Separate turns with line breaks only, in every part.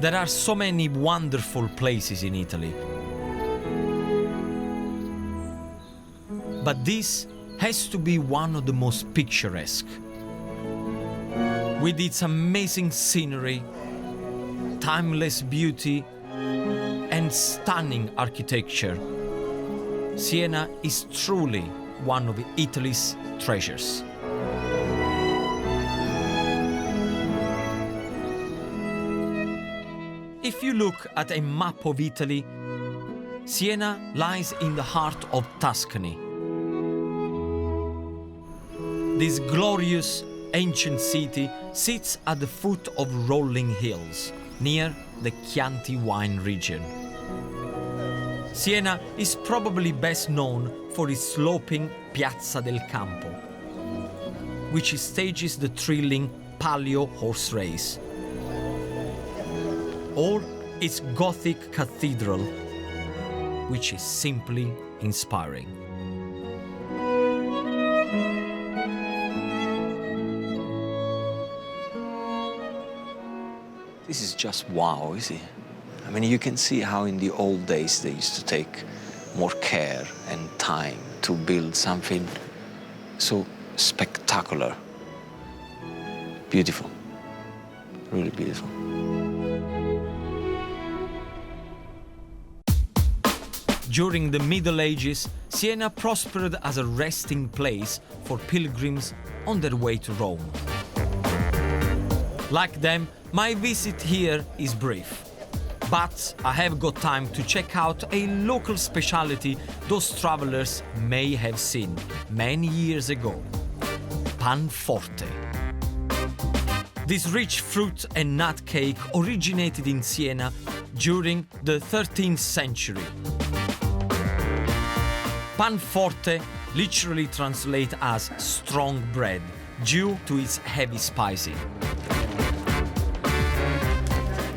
There are so many wonderful places in Italy. But this has to be one of the most picturesque. With its amazing scenery, timeless beauty, and stunning architecture, Siena is truly one of Italy's treasures. If you look at a map of Italy, Siena lies in the heart of Tuscany. This glorious ancient city sits at the foot of rolling hills, near the Chianti wine region. Siena is probably best known for its sloping Piazza del Campo, which stages the thrilling Palio horse race, or its Gothic cathedral, which is simply inspiring.
This is just wow, is it? I mean, you can see how in the old days they used to take more care and time to build something so spectacular. Beautiful, really beautiful.
During the Middle Ages, Siena prospered as a resting place for pilgrims on their way to Rome. Like them, my visit here is brief, but I have got time to check out a local specialty those travelers may have seen many years ago: Panforte. This rich fruit and nut cake originated in Siena during the 13th century. Panforte literally translates as strong bread due to its heavy spicing.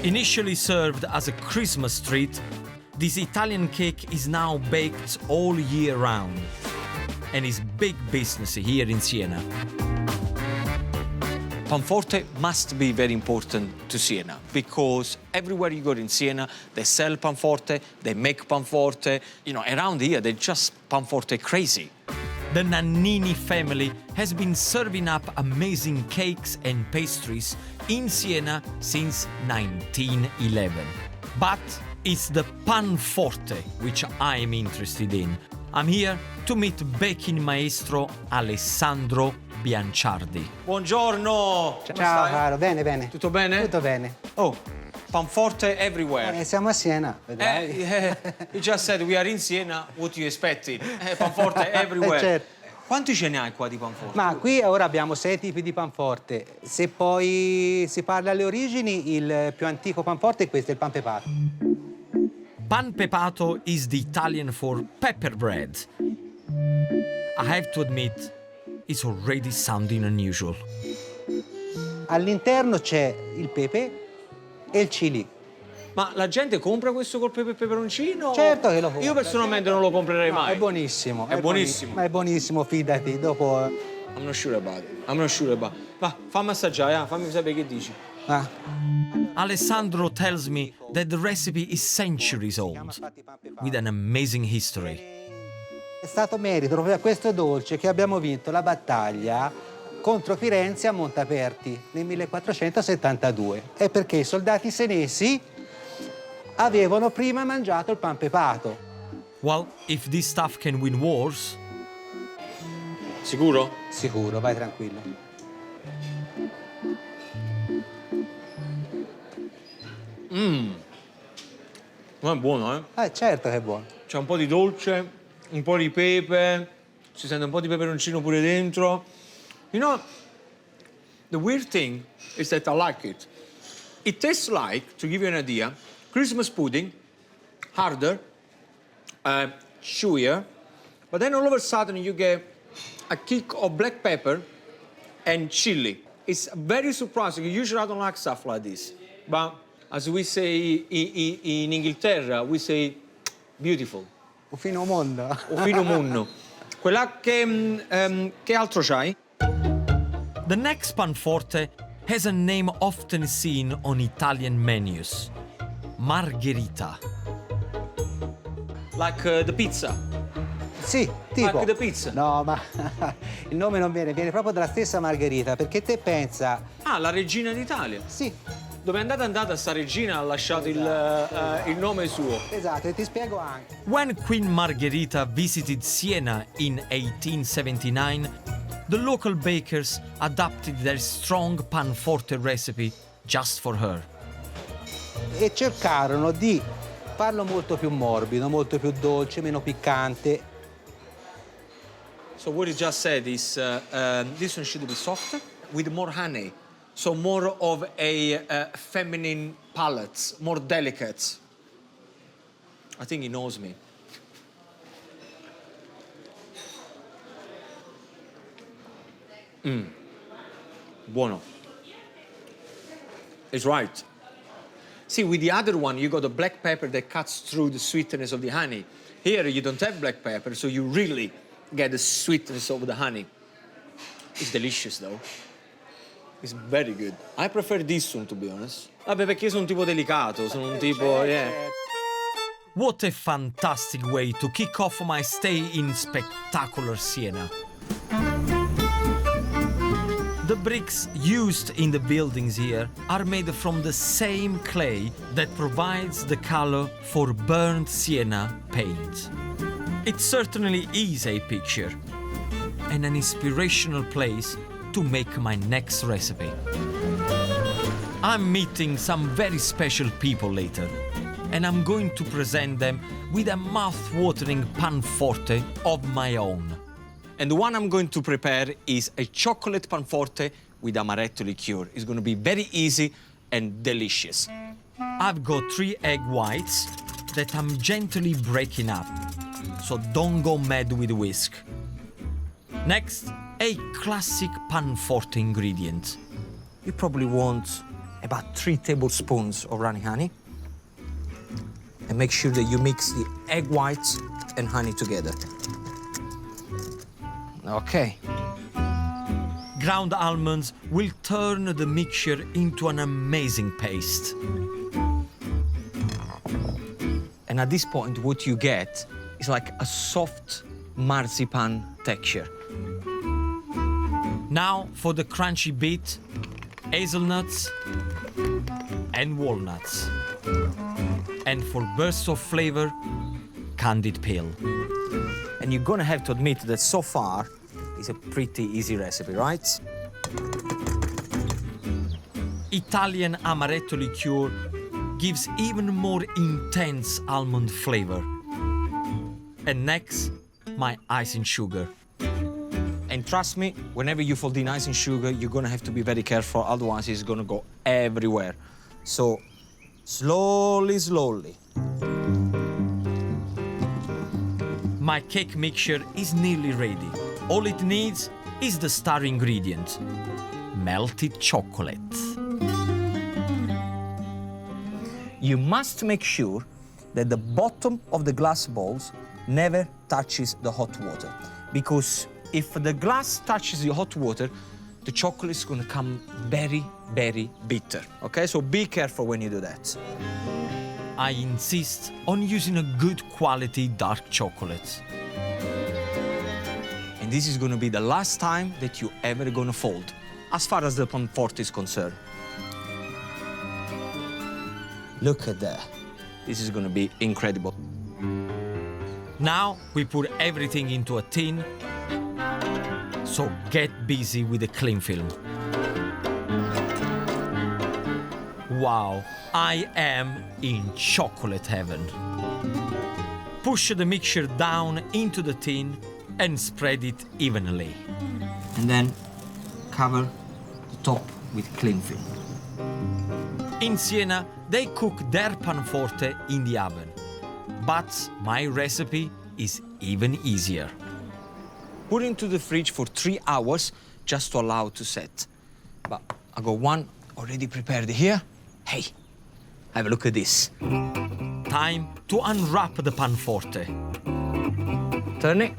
Initially served as a Christmas treat, this Italian cake is now baked all year round and is big business here in Siena.
Panforte must be very important to Siena because everywhere you go in Siena, they sell Panforte, they make Panforte. You know, around here, they're just Panforte crazy.
The Nannini family has been serving up amazing cakes and pastries in Siena since 1911. But it's the Panforte which I am interested in. I'm here to meet baking maestro Alessandro Bianciardi.
Buongiorno!
Ciao caro, bene, bene.
Tutto bene?
Tutto bene.
Oh, Panforte everywhere.
Siamo a Siena, vedrai.
You just said we are in Siena, what do you expected? Panforte everywhere.
Certo.
Quanti ce ne hai qua di Panforte?
Ma qui ora abbiamo 6 tipi di panforte. Se poi si parla alle origini, il più antico panforte è questo, il pan pepato.
Pan pepato is the Italian for pepper bread. I have to admit, it's already sounding unusual.
All'interno c'è il pepe e il chilli.
Ma la gente compra questo col pepe e peperoncino?
Certo che lo compra.
Io personalmente non lo comprerei mai.
È buonissimo.
È buonissimo.
Ma è buonissimo, fidati. Dopo...
I'm not sure about it. I'm not sure about it. Va, fammi assaggiare, fammi sapere che dici.
Ah.
Alessandro tells me that the recipe is centuries old, with an amazing history.
È stato merito proprio a questo dolce che abbiamo vinto la battaglia contro Firenze a Montaperti nel 1472. È perché i soldati senesi avevano prima mangiato il pan pepato.
Well, if this stuff can win wars...
Sicuro?
Sicuro, vai tranquillo.
Ma è buono, eh?
Certo che è buono.
C'è un po' di dolce, un po' di pepe, si sente un po' di peperoncino pure dentro. You know, the weird thing is that I like it. It tastes like, to give you an idea, Christmas pudding, harder, chewier, but then all of a sudden you get a kick of black pepper and chili. It's very surprising. Usually I don't like stuff like this, but as we say in Inghilterra, we say beautiful.
Un fino mondo.
Un fino mondo. Quella che altro c'hai?
The next panforte has a name often seen on Italian menus: margherita.
Like the pizza.
Sì, tipo.
Like the pizza.
No, ma il nome non viene proprio dalla stessa Margherita, perché te pensa...
Ah, la regina d'Italia.
Sì,
Dove è andata sta regina ha lasciato il nome suo.
esatto, e ti spiego anche.
When Queen Margherita visited Siena in 1879, the local bakers adapted their strong Panforte recipe just for her.
E cercarono di farlo molto più morbido, molto più dolce, meno piccante.
So what you just said is this one should be softer with more honey. So more of a feminine palate, more delicate. I think he knows me. Buono. It's right. See, with the other one, you got the black pepper that cuts through the sweetness of the honey. Here, you don't have black pepper, so you really get the sweetness of the honey. It's delicious, though. It's very good. I prefer this one, to be honest. Vabbè, perché io sono un tipo delicato, sono un tipo, yeah.
What a fantastic way to kick off my stay in spectacular Siena. The bricks used in the buildings here are made from the same clay that provides the color for burnt sienna paint. It certainly is a picture and an inspirational place to make my next recipe. I'm meeting some very special people later, and I'm going to present them with a mouth-watering Panforte of my own.
And the one I'm going to prepare is a chocolate panforte with amaretto liqueur. It's going to be very easy and delicious.
I've got 3 egg whites that I'm gently breaking up, so don't go mad with the whisk. Next, a classic Panforte ingredient.
You probably want about 3 tablespoons of runny honey. And make sure that you mix the egg whites and honey together. Okay.
Ground almonds will turn the mixture into an amazing paste.
And at this point, what you get is like a soft marzipan texture.
Now for the crunchy bit, hazelnuts and walnuts. And for bursts of flavor, candied peel.
And you're gonna have to admit that so far, it's a pretty easy recipe, right?
Italian amaretto liqueur gives even more intense almond flavor. And next, my icing sugar.
And trust me, whenever you fold in icing sugar, you're gonna have to be very careful, otherwise it's gonna go everywhere. So, slowly, slowly.
My cake mixture is nearly ready. All it needs is the star ingredient, melted chocolate.
You must make sure that the bottom of the glass bowls never touches the hot water, because if the glass touches the hot water, the chocolate is going to come very, very bitter. Okay, so be careful when you do that.
I insist on using a good quality dark chocolate.
And this is going to be the last time that you're ever going to fold, as far as the Panforte is concerned. Look at that. This is going to be incredible.
Now we put everything into a tin, so get busy with the cling film. Wow, I am in chocolate heaven. Push the mixture down into the tin and spread it evenly.
And then cover the top with cling film.
In Siena, they cook their Panforte in the oven. But my recipe is even easier.
Put it into the fridge for 3 hours just to allow it to set. But I got one already prepared here. Hey, have a look at this.
Time to unwrap the Panforte.
Turn it.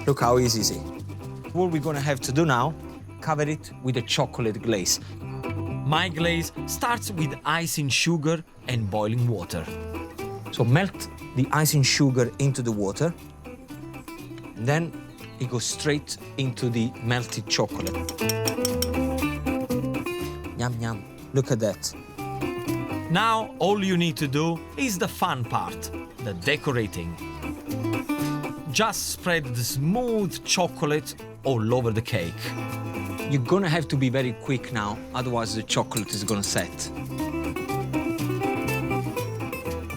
Look how easy it is. What we're gonna have to do now
cover it with a chocolate glaze. My glaze starts with icing sugar and boiling water. So melt the icing sugar into the water, and then it goes straight into the melted chocolate. Yum, yum. Look at that. Now all you need to do is the fun part, the decorating. Just spread the smooth chocolate all over the cake. You're gonna have to be very quick now, otherwise the chocolate is gonna set.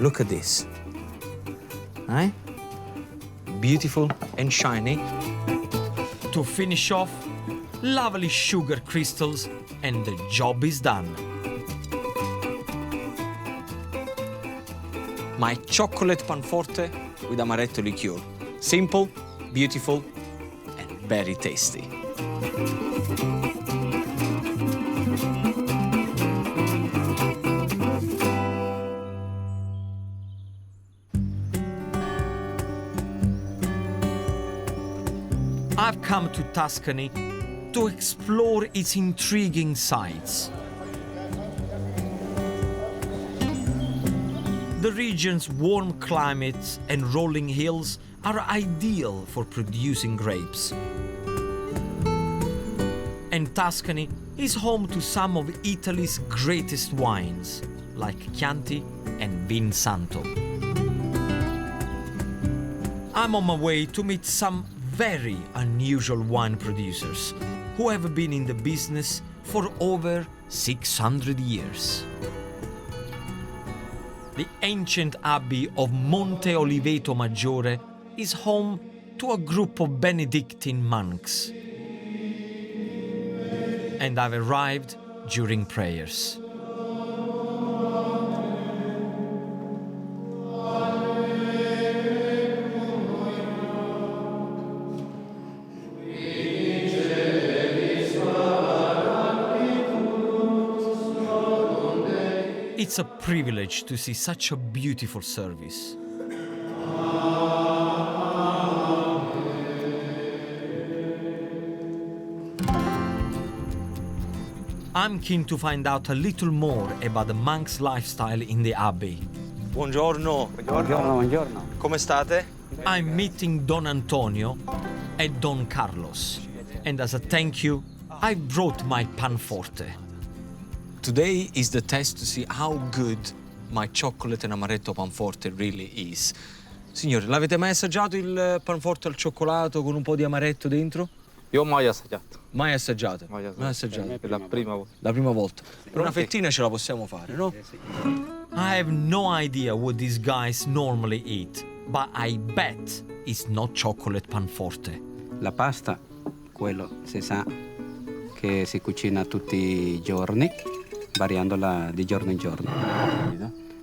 Look at this. Right? Beautiful and shiny. To finish off, lovely sugar crystals, and the job is done. My chocolate panforte with amaretto liqueur. Simple, beautiful, and very tasty. I've come to Tuscany to explore its intriguing sights. The region's warm climates and rolling hills are ideal for producing grapes. And Tuscany is home to some of Italy's greatest wines, like Chianti and Vin Santo. I'm on my way to meet some very unusual wine producers who have been in the business for over 600 years. The ancient abbey of Monte Oliveto Maggiore is home to a group of Benedictine monks. And I've arrived during prayers. It's a privilege to see such a beautiful service. I'm keen to find out a little more about the monks' lifestyle in the abbey. Buongiorno.
Buongiorno.
Come state? I'm meeting Don Antonio and Don Carlos. And as a thank you, I brought my Panforte. Today is the test to see how good my chocolate and amaretto Panforte really is. Signore, l'avete mai assaggiato il Panforte al cioccolato con un po' di amaretto dentro?
Io mai assaggiato.
Mai assaggiato?
Mai
Mai assaggiato.
Per la prima volta.
La prima volta. Una fettina ce la possiamo fare, no? I have no idea what these guys normally eat, but I bet it's not chocolate Panforte.
La pasta, quello si sa che si cucina tutti i giorni, variandola di giorno in giorno.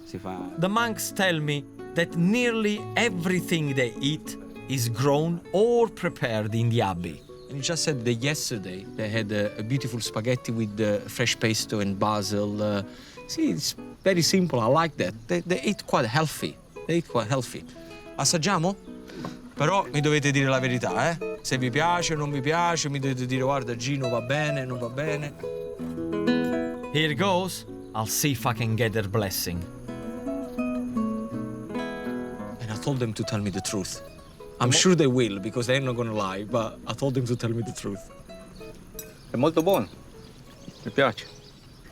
Si fa...
The monks tell me that nearly everything they eat is grown or prepared in the abbey. And you just said that yesterday they had a beautiful spaghetti with fresh pesto and basil. See, it's very simple. I like that. They eat quite healthy. They eat quite healthy. Assaggiamo? Però mi dovete dire la verità, eh? Se vi piace o non vi piace, mi dovete dire guarda Gino va bene, non va bene. Here goes. I'll see if I can get their blessing. And I told them to tell me the truth. I'm sure they will, because they're not gonna lie, but I told them to tell me the truth.
È molto buono. Mi piace.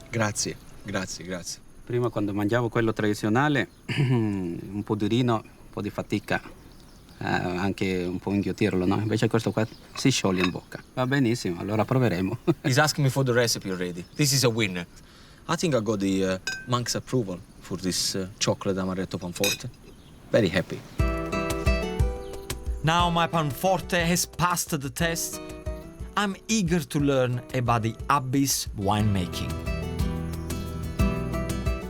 Grazie, grazie, grazie.
Prima quando mangiavo quello tradizionale, un po' durino, un po' di fatica, anche un po' inghiotirlo, no? Invece questo qua si scioglie in bocca. Va benissimo, allora proveremo.
He's asking me for the recipe already. This is a winner. I think I got the monk's approval for this chocolate amaretto Panforte. Very happy. Now my Panforte has passed the test. I'm eager to learn about the abbey's winemaking.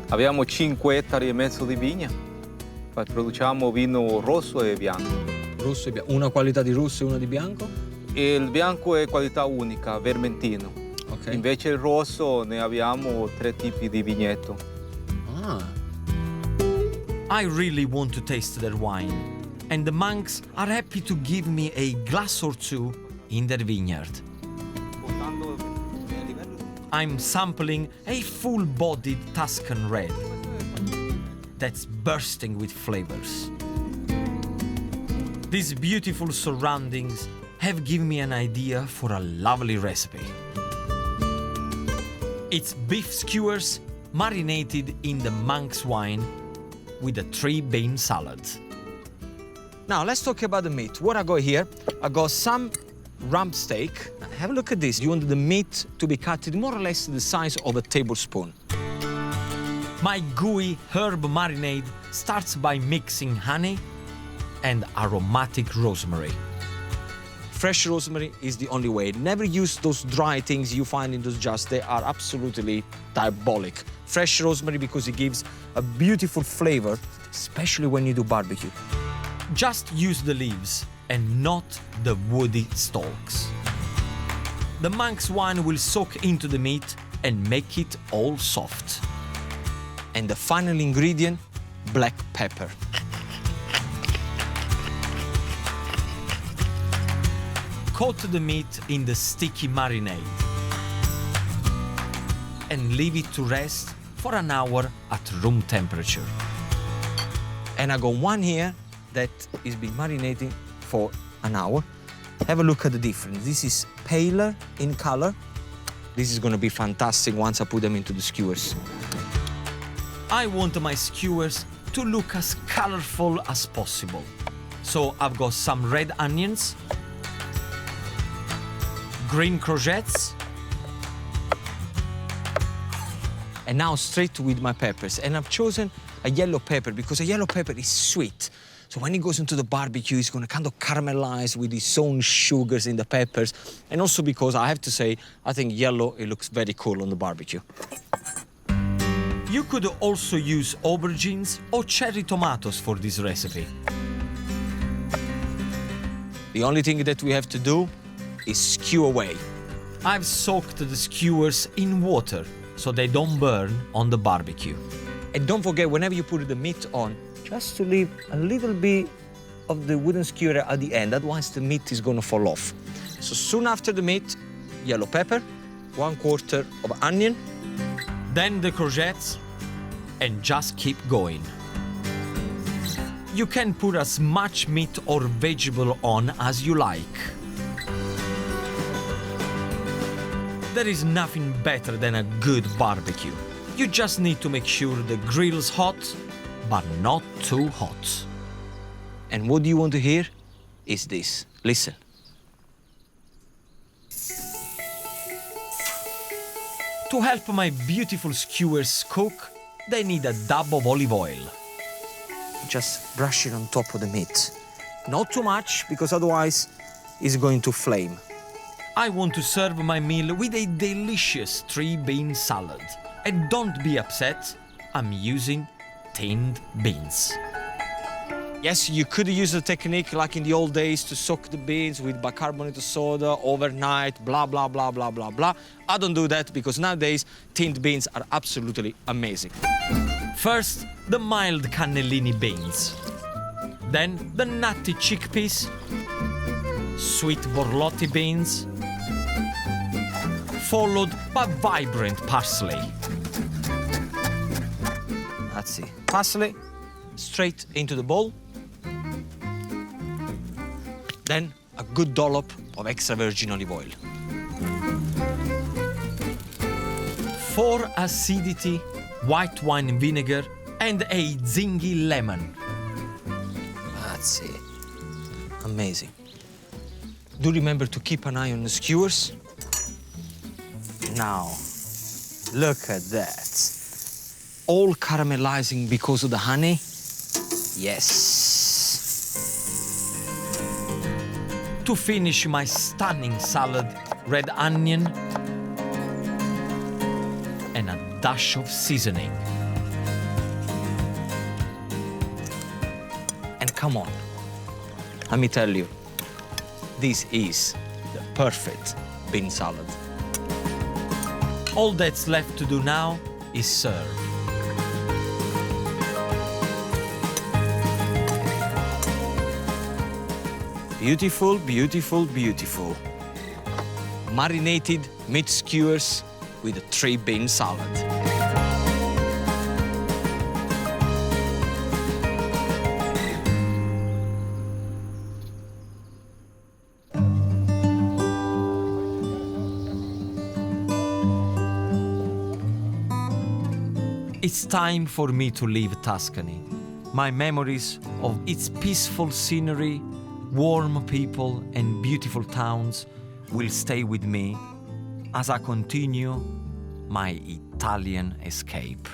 Abbiamo 5 ettari e mezzo di vigna. Produciamo vino rosso e bianco.
Rosso e bianco. Una qualità di rosso e una di bianco?
E il bianco è qualità unica, vermentino.
Ok.
Invece il rosso ne abbiamo 3 tipi di vigneto.
Ah. I really want to taste their wine. And the monks are happy to give me a glass or two in their vineyard.
Portando
I'm sampling a full-bodied Tuscan red that's bursting with flavors. These beautiful surroundings have given me an idea for a lovely recipe. It's beef skewers marinated in the monk's wine with a 3-bean salad.
Now, let's talk about the meat. What I got here, I got some rump steak. Have a look at this. You want the meat to be cut more or less the size of a tablespoon.
My gooey herb marinade starts by mixing honey and aromatic rosemary.
Fresh rosemary is the only way. Never use those dry things you find in those jars. They are absolutely diabolic. Fresh rosemary because it gives a beautiful flavor, especially when you do barbecue.
Just use the leaves and not the woody stalks. The monk's wine will soak into the meat and make it all soft.
And the final ingredient, black pepper.
Coat the meat in the sticky marinade and leave it to rest for an hour at room temperature.
And I got one here that is been marinating for an hour. Have a look at the difference. This is paler in color. This is gonna be fantastic once I put them into the skewers.
I want my skewers to look as colorful as possible. So I've got some red onions, green courgettes,
And now straight with my peppers. And I've chosen a yellow pepper because a yellow pepper is sweet. So when it goes into the barbecue, it's gonna kind of caramelize with its own sugars in the peppers. And also because I have to say, I think yellow, it looks very cool on the barbecue.
You could also use aubergines or cherry tomatoes for this recipe.
The only thing that we have to do is skew away.
I've soaked the skewers in water so they don't burn on the barbecue.
And don't forget, whenever you put the meat on, just to leave a little bit of the wooden skewer at the end, otherwise the meat is gonna fall off. So soon after the meat, yellow pepper, 1/4 of onion.
Then the courgettes, and just keep going. You can put as much meat or vegetable on as you like. There is nothing better than a good barbecue. You just need to make sure the grill's hot, but not too hot.
And what you want to hear is this. Listen.
To help my beautiful skewers cook, they need a dab of olive oil.
Just brush it on top of the meat. Not too much, because otherwise it's going to flame.
I want to serve my meal with a delicious 3-bean salad. And don't be upset, I'm using tinned beans.
Yes, you could use a technique like in the old days to soak the beans with bicarbonate of soda overnight, blah, blah, blah, blah, blah, blah. I don't do that because nowadays tinned beans are absolutely amazing.
First, the mild cannellini beans. Then the nutty chickpeas, sweet borlotti beans, followed by vibrant parsley.
That's it. Parsley, straight into the bowl. Then a good dollop of extra virgin olive oil.
For acidity, white wine vinegar, and a zingy lemon.
That's it. Amazing. Do remember to keep an eye on the skewers. Now, look at that. All caramelizing because of the honey. Yes.
To finish my stunning salad, red onion and a dash of seasoning.
And come on, let me tell you, this is the perfect bean salad.
All that's left to do now is serve.
Beautiful, beautiful, beautiful. Marinated meat skewers
with 3 bean salad. It's time for me to leave Tuscany. My memories of its peaceful scenery, warm people and beautiful towns will stay with me as I continue my Italian escape.